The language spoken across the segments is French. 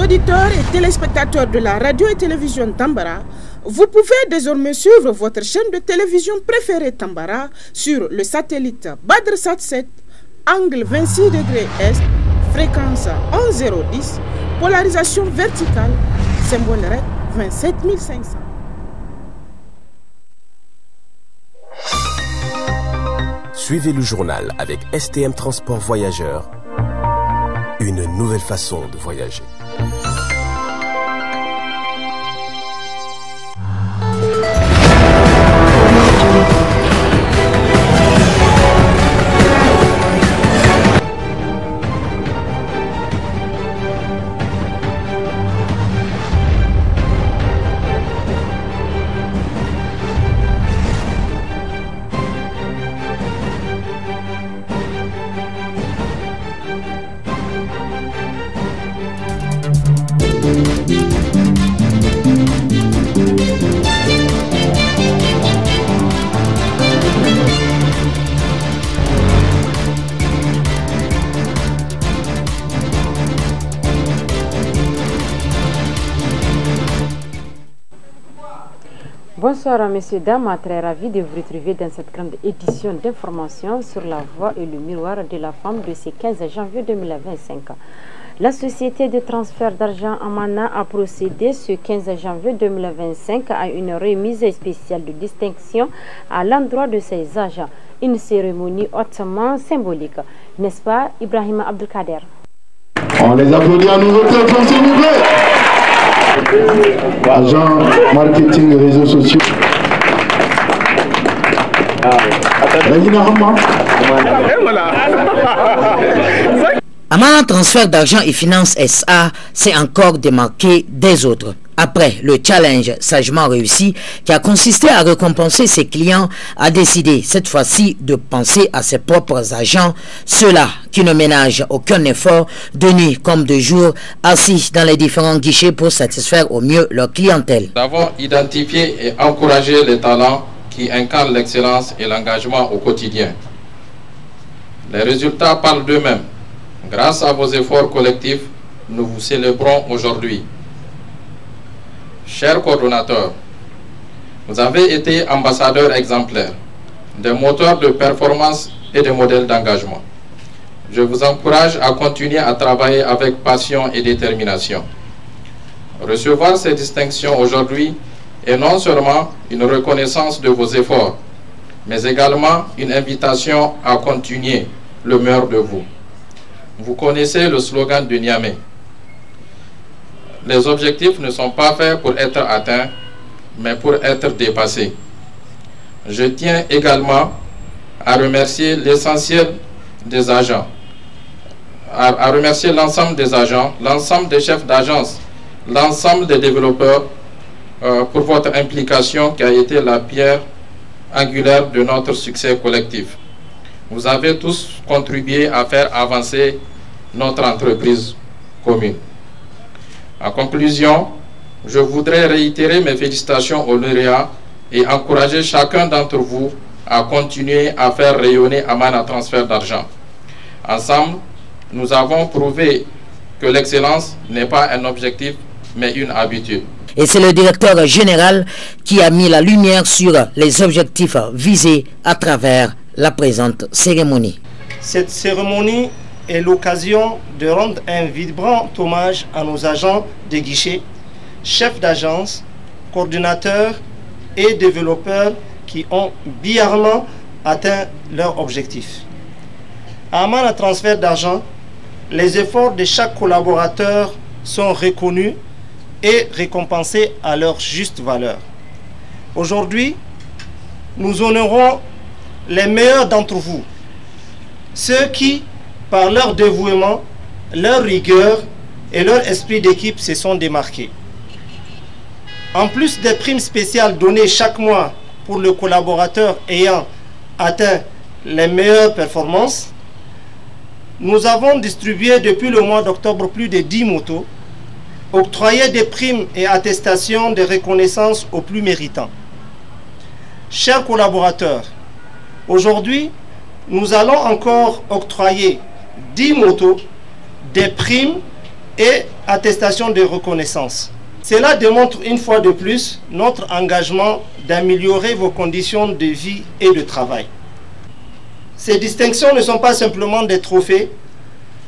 auditeurs et téléspectateurs de la radio et télévision Tambara, vous pouvez désormais suivre votre chaîne de télévision préférée Tambara sur le satellite BadrSat 7, angle 26 degrés Est, fréquence 11010, polarisation verticale, symbole REC 27500. Suivez le journal avec STM Transport Voyageurs. Une nouvelle façon de voyager. Bonsoir messieurs, dames, très ravi de vous retrouver dans cette grande édition d'information sur la voie et le miroir de la femme de ce 15 janvier 2025. La société de transfert d'argent Amana a procédé ce 15 janvier 2025 à une remise spéciale de distinction à l'endroit de ses agents, une cérémonie hautement symbolique, n'est-ce pas Ibrahima Abdelkader? On les applaudit à nouveau très fort s'il vous plaît. Agent marketing réseaux sociaux. Amana Transfert d'argent et finance SA s'est encore démarqué des autres. Après le challenge sagement réussi qui a consisté à récompenser ses clients, a décidé cette fois-ci de penser à ses propres agents, ceux-là qui ne ménagent aucun effort de nuit comme de jour, assis dans les différents guichets pour satisfaire au mieux leur clientèle. Nous avons identifié et encouragé les talents qui incarnent l'excellence et l'engagement au quotidien. Les résultats parlent d'eux-mêmes. Grâce à vos efforts collectifs, nous vous célébrons aujourd'hui. Chers coordonnateurs, vous avez été ambassadeurs exemplaires, des moteurs de performance et des modèles d'engagement. Je vous encourage à continuer à travailler avec passion et détermination. Recevoir ces distinctions aujourd'hui est non seulement une reconnaissance de vos efforts, mais également une invitation à continuer le meilleur de vous. Vous connaissez le slogan de Niamey. Les objectifs ne sont pas faits pour être atteints, mais pour être dépassés. Je tiens également à remercier l'essentiel des agents, à remercier l'ensemble des agents, l'ensemble des chefs d'agence, l'ensemble des développeurs pour votre implication qui a été la pierre angulaire de notre succès collectif. Vous avez tous contribué à faire avancer notre entreprise commune. En conclusion, je voudrais réitérer mes félicitations aux lauréats et encourager chacun d'entre vous à continuer à faire rayonner Amana Transfert d'argent. Ensemble, nous avons prouvé que l'excellence n'est pas un objectif, mais une habitude. Et c'est le directeur général qui a mis la lumière sur les objectifs visés à travers la présente cérémonie. Cette cérémonie est l'occasion de rendre un vibrant hommage à nos agents de guichet, chefs d'agence, coordinateurs et développeurs qui ont brillamment atteint leur objectif. À Amana Transfert d'argent, les efforts de chaque collaborateur sont reconnus et récompensés à leur juste valeur. Aujourd'hui, nous honorons les meilleurs d'entre vous, ceux qui, par leur dévouement, leur rigueur et leur esprit d'équipe se sont démarqués. En plus des primes spéciales données chaque mois pour le collaborateur ayant atteint les meilleures performances, nous avons distribué depuis le mois d'octobre plus de 10 motos, octroyé des primes et attestations de reconnaissance aux plus méritants. Chers collaborateurs, aujourd'hui, nous allons encore octroyer 10 motos, des primes et attestation de reconnaissance. Cela démontre une fois de plus notre engagement d'améliorer vos conditions de vie et de travail. Ces distinctions ne sont pas simplement des trophées,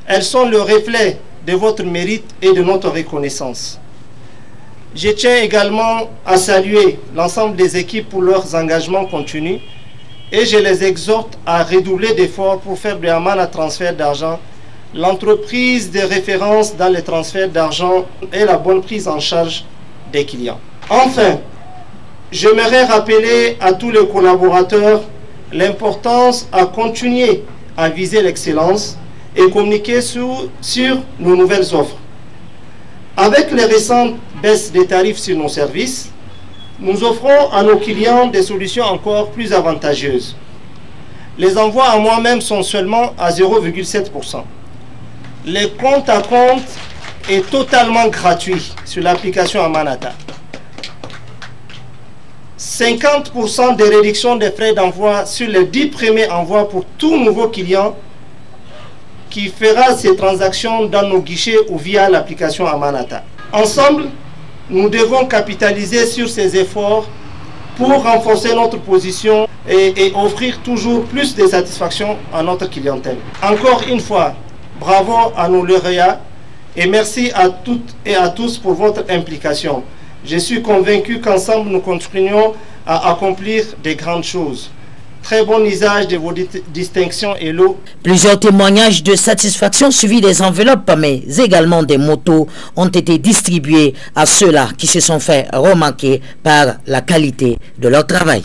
elles sont le reflet de votre mérite et de notre reconnaissance. Je tiens également à saluer l'ensemble des équipes pour leurs engagements continus et je les exhorte à redoubler d'efforts pour faire de Amana Transfert d'Argent l'entreprise de référence dans les transferts d'argent et la bonne prise en charge des clients. Enfin, j'aimerais rappeler à tous les collaborateurs l'importance à continuer à viser l'excellence et communiquer sur nos nouvelles offres. Avec les récentes baisses des tarifs sur nos services, nous offrons à nos clients des solutions encore plus avantageuses. Les envois à moi-même sont seulement à 0,7%. Les compte à compte est totalement gratuit sur l'application Amanata. 50% de réduction des frais d'envoi sur les 10 premiers envois pour tout nouveau client qui fera ses transactions dans nos guichets ou via l'application Amanata. Ensemble, nous devons capitaliser sur ces efforts pour renforcer notre position et offrir toujours plus de satisfaction à notre clientèle. Encore une fois, bravo à nos lauréats et merci à toutes et à tous pour votre implication. Je suis convaincu qu'ensemble nous continuons à accomplir de grandes choses. Très bon usage de vos distinctions et l'eau. Plusieurs témoignages de satisfaction suivis des enveloppes, mais également des motos, ont été distribués à ceux-là qui se sont fait remarquer par la qualité de leur travail.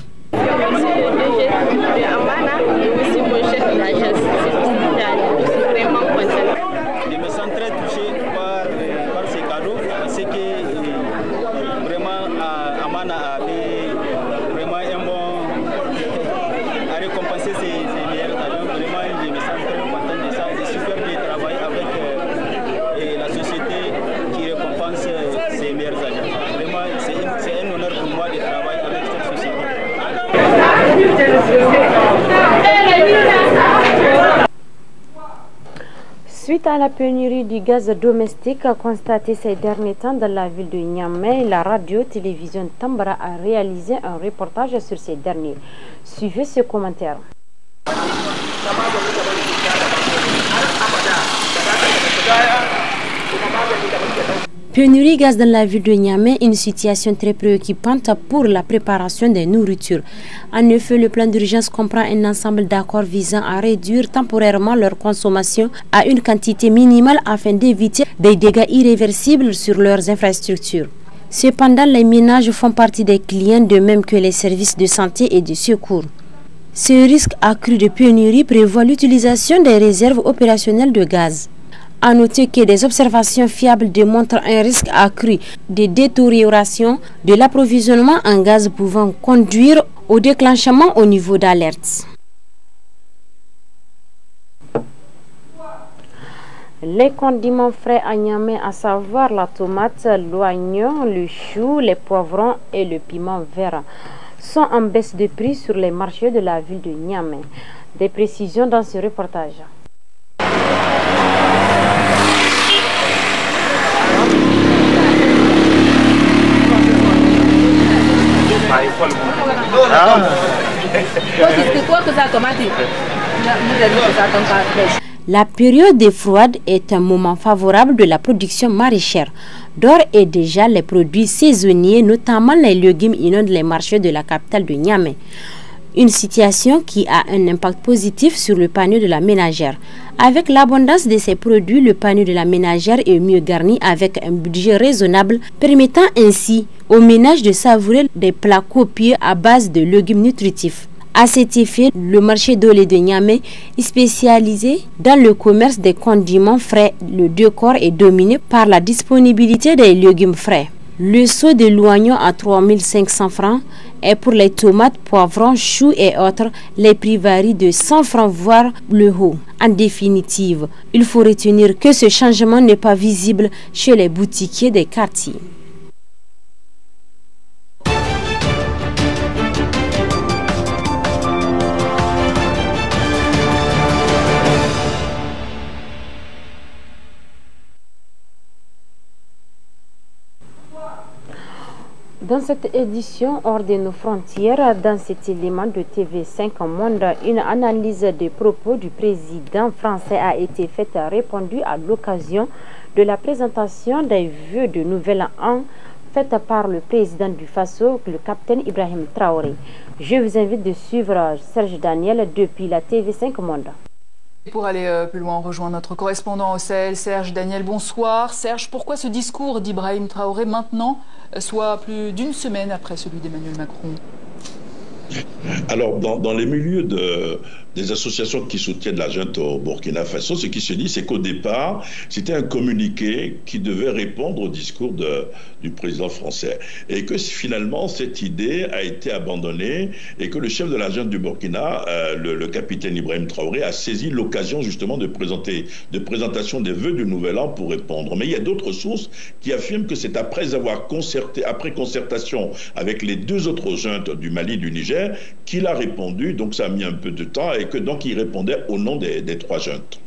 Suite à la pénurie du gaz domestique constatée ces derniers temps dans la ville de Niamey, la radio-télévision Tambara a réalisé un reportage sur ces derniers. Suivez ce commentaire. Pénurie gaz dans la ville de Niamey, une situation très préoccupante pour la préparation des nourritures. En effet, le plan d'urgence comprend un ensemble d'accords visant à réduire temporairement leur consommation à une quantité minimale afin d'éviter des dégâts irréversibles sur leurs infrastructures. Cependant, les ménages font partie des clients de même que les services de santé et de secours. Ce risque accru de pénurie prévoit l'utilisation des réserves opérationnelles de gaz. À noter que des observations fiables démontrent un risque accru de détérioration de l'approvisionnement en gaz pouvant conduire au déclenchement au niveau d'alerte. Les condiments frais à Niamey, à savoir la tomate, l'oignon, le chou, les poivrons et le piment vert, sont en baisse de prix sur les marchés de la ville de Niamey. Des précisions dans ce reportage. La période des froides est un moment favorable de la production maraîchère. D'ores et déjà, les produits saisonniers, notamment les légumes, inondent les marchés de la capitale de Niamey. Une situation qui a un impact positif sur le panier de la ménagère. Avec l'abondance de ces produits, le panier de la ménagère est mieux garni avec un budget raisonnable, permettant ainsi aux ménages de savourer des plats copieux à base de légumes nutritifs. À cet effet, le marché d'Olé de Niamey, spécialisé dans le commerce des condiments frais, le décor est dominé par la disponibilité des légumes frais. Le seau de l'oignon à 3500 francs et pour les tomates, poivrons, choux et autres, les prix varient de 100 francs voire le haut. En définitive, il faut retenir que ce changement n'est pas visible chez les boutiquiers des quartiers. Dans cette édition hors de nos frontières, dans cet élément de TV5 Monde, une analyse des propos du président français a été faite, répondue à l'occasion de la présentation des vœux de nouvel an faite par le président du Faso, le capitaine Ibrahim Traoré. Je vous invite de suivre Serge Daniel depuis la TV5 Monde. Pour aller plus loin, on rejoint notre correspondant au Sahel, Serge Daniel. Bonsoir. Serge, pourquoi ce discours d'Ibrahim Traoré maintenant, soit plus d'une semaine après celui d'Emmanuel Macron? Alors, dans les milieux des associations qui soutiennent la junte au Burkina Faso, ce qui se dit, c'est qu'au départ, c'était un communiqué qui devait répondre au discours du président français. Et que finalement, cette idée a été abandonnée et que le chef de la junte du Burkina, le capitaine Ibrahim Traoré, a saisi l'occasion justement de présentation des vœux du Nouvel An pour répondre. Mais il y a d'autres sources qui affirment que c'est après avoir après concertation avec les deux autres juntes du Mali et du Niger, qu'il a répondu, donc ça a mis un peu de temps, et que donc il répondait au nom des trois juntes.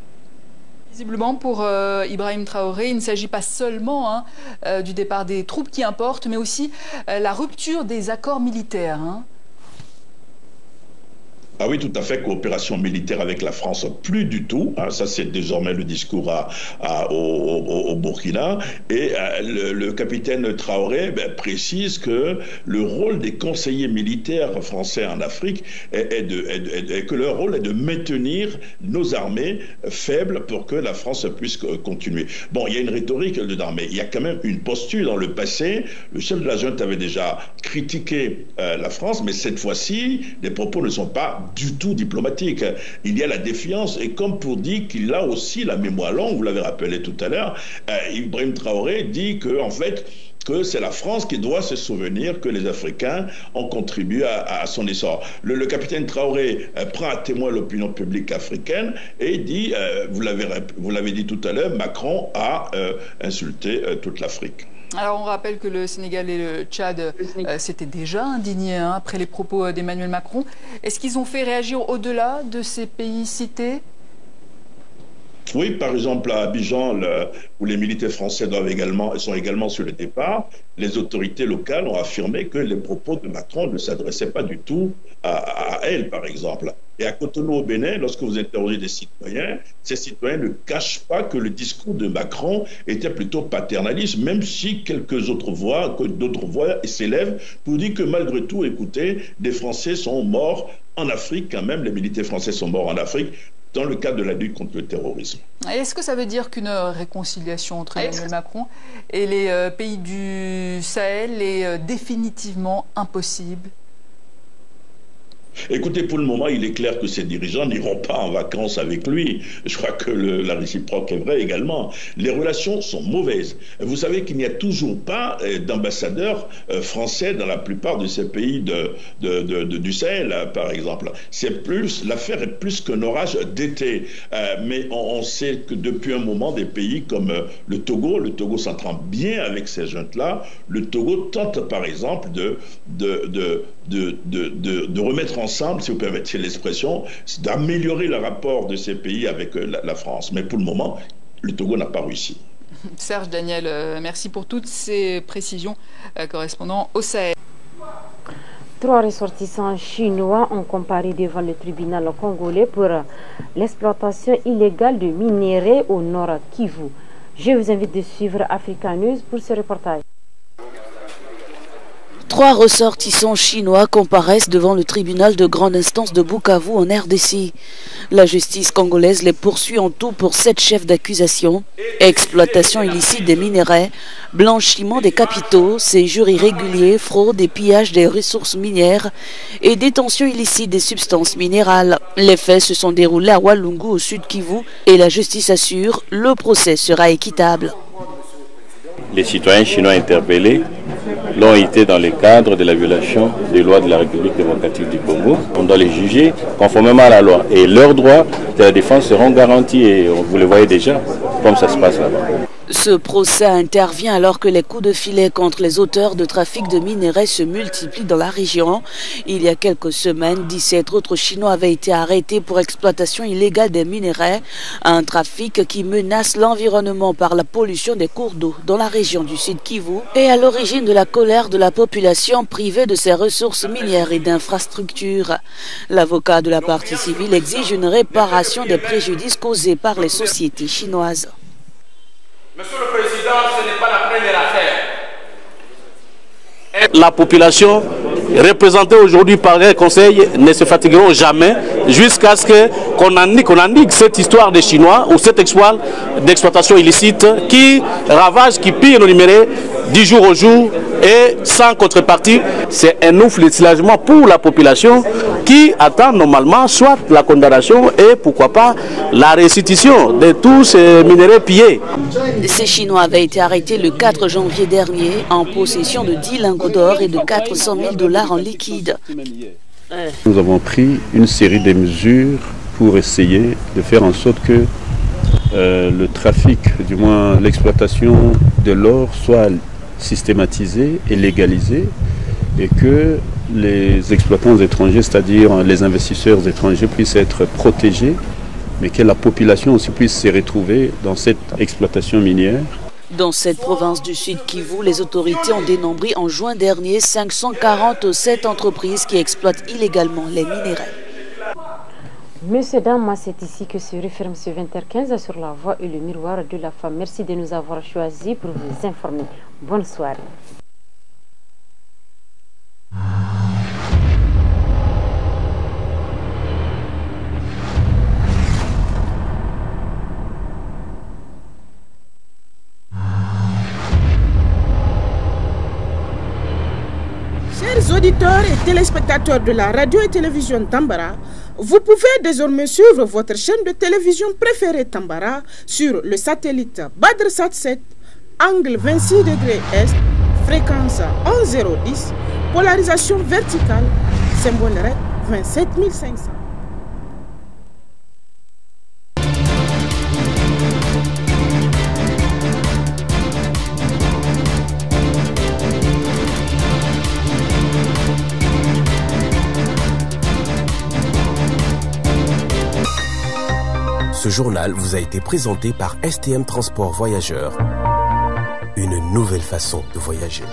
Visiblement, pour Ibrahim Traoré, il ne s'agit pas seulement du départ des troupes qui importent, mais aussi la rupture des accords militaires. Ah oui, tout à fait, coopération militaire avec la France, plus du tout. Ça, c'est désormais le discours au Burkina. Et le capitaine Traoré précise que le rôle des conseillers militaires français en Afrique que leur rôle est de maintenir nos armées faibles pour que la France puisse continuer. Bon, il y a une rhétorique dedans, mais il y a quand même une posture. Dans le passé, le chef de la junte avait déjà critiqué la France, mais cette fois-ci, les propos ne sont pas du tout diplomatique. Il y a la défiance, et comme pour dire qu'il a aussi la mémoire longue, vous l'avez rappelé tout à l'heure, Ibrahim Traoré dit que en fait que c'est la France qui doit se souvenir que les Africains ont contribué à son essor. Le capitaine Traoré prend à témoin l'opinion publique africaine et dit, vous l'avez dit tout à l'heure, Macron a insulté toute l'Afrique. Alors on rappelle que le Sénégal et le Tchad s'étaient déjà indignés après les propos d'Emmanuel Macron. Est-ce qu'ils ont fait réagir au-delà de ces pays cités? Oui, par exemple à Abidjan, où les militaires français sont également sur le départ, les autorités locales ont affirmé que les propos de Macron ne s'adressaient pas du tout à elles, par exemple. Et à Cotonou au Bénin, lorsque vous interrogez des citoyens, ces citoyens ne cachent pas que le discours de Macron était plutôt paternaliste, même si d'autres voix s'élèvent pour dire que malgré tout, écoutez, des Français sont morts en Afrique, quand même, les militaires français sont morts en Afrique, dans le cadre de la lutte contre le terrorisme. Est-ce que ça veut dire qu'une réconciliation entre Emmanuel Macron et les pays du Sahel est définitivement impossible? Écoutez, pour le moment, il est clair que ces dirigeants n'iront pas en vacances avec lui. Je crois que la réciproque est vraie également. Les relations sont mauvaises. Vous savez qu'il n'y a toujours pas d'ambassadeurs français dans la plupart de ces pays du Sahel, par exemple. L'affaire est plus qu'un orage d'été. Mais on sait que depuis un moment, des pays comme le Togo s'entend bien avec ces juntes-là. Le Togo tente, par exemple, de remettre ensemble, si vous permettez l'expression, d'améliorer le rapport de ces pays avec la France. Mais pour le moment, le Togo n'a pas réussi. Serge Daniel, merci pour toutes ces précisions, correspondant au Sahel. 3 ressortissants chinois ont comparé devant le tribunal congolais pour l'exploitation illégale de minerais au nord Kivu. Je vous invite de suivre Africa News pour ce reportage. 3 ressortissants chinois comparaissent devant le tribunal de grande instance de Bukavu en RDC. La justice congolaise les poursuit en tout pour 7 chefs d'accusation: exploitation illicite des minerais, blanchiment des capitaux, séjour irrégulier, fraude et pillage des ressources minières et détention illicite des substances minérales. Les faits se sont déroulés à Walungu au sud Kivu et la justice assure le procès sera équitable. Les citoyens chinois interpellés l'ont été dans le cadre de la violation des lois de la République démocratique du Congo. On doit les juger conformément à la loi. Et leurs droits de la défense seront garantis et vous le voyez déjà, comme ça se passe là-bas. Ce procès intervient alors que les coups de filet contre les auteurs de trafic de minerais se multiplient dans la région. Il y a quelques semaines, 17 autres Chinois avaient été arrêtés pour exploitation illégale des minerais, un trafic qui menace l'environnement par la pollution des cours d'eau dans la région du Sud Kivu et à l'origine de la colère de la population privée de ses ressources minières et d'infrastructures. L'avocat de la partie civile exige une réparation des préjudices causés par les sociétés chinoises. Monsieur le Président, ce n'est pas la première affaire. La population représentée aujourd'hui par les conseils ne se fatigueront jamais jusqu'à ce qu'on endigue cette histoire des Chinois ou cet exploit d'exploitation illicite qui ravage, qui pille nos numérés du jour au jour et sans contrepartie. C'est un ouf de soulagement pour la population qui attend normalement soit la condamnation et pourquoi pas la restitution de tous ces minéraux pillés. Ces Chinois avaient été arrêtés le 4 janvier dernier en possession de 10 lingots d'or et de 400 000 $ en liquide. Nous avons pris une série de mesures pour essayer de faire en sorte que le trafic, du moins l'exploitation de l'or soit systématisée et légalisée et que les exploitants étrangers, c'est-à-dire les investisseurs étrangers, puissent être protégés, mais que la population aussi puisse se retrouver dans cette exploitation minière. Dans cette province du Sud Kivu, les autorités ont dénombré en juin dernier 547 entreprises qui exploitent illégalement les minéraux. Monsieur, dames, c'est ici que se referme ce 20h15 sur la voie et le miroir de la femme. Merci de nous avoir choisis pour vous informer. Bonne soirée. Chers auditeurs et téléspectateurs de la radio et télévision Tambara, vous pouvez désormais suivre votre chaîne de télévision préférée Tambara sur le satellite BadrSat 7, angle 26 degrés Est, fréquence 11010, polarisation verticale, symbole REC 27500. Ce journal vous a été présenté par STM Transport Voyageurs. Une nouvelle façon de voyager.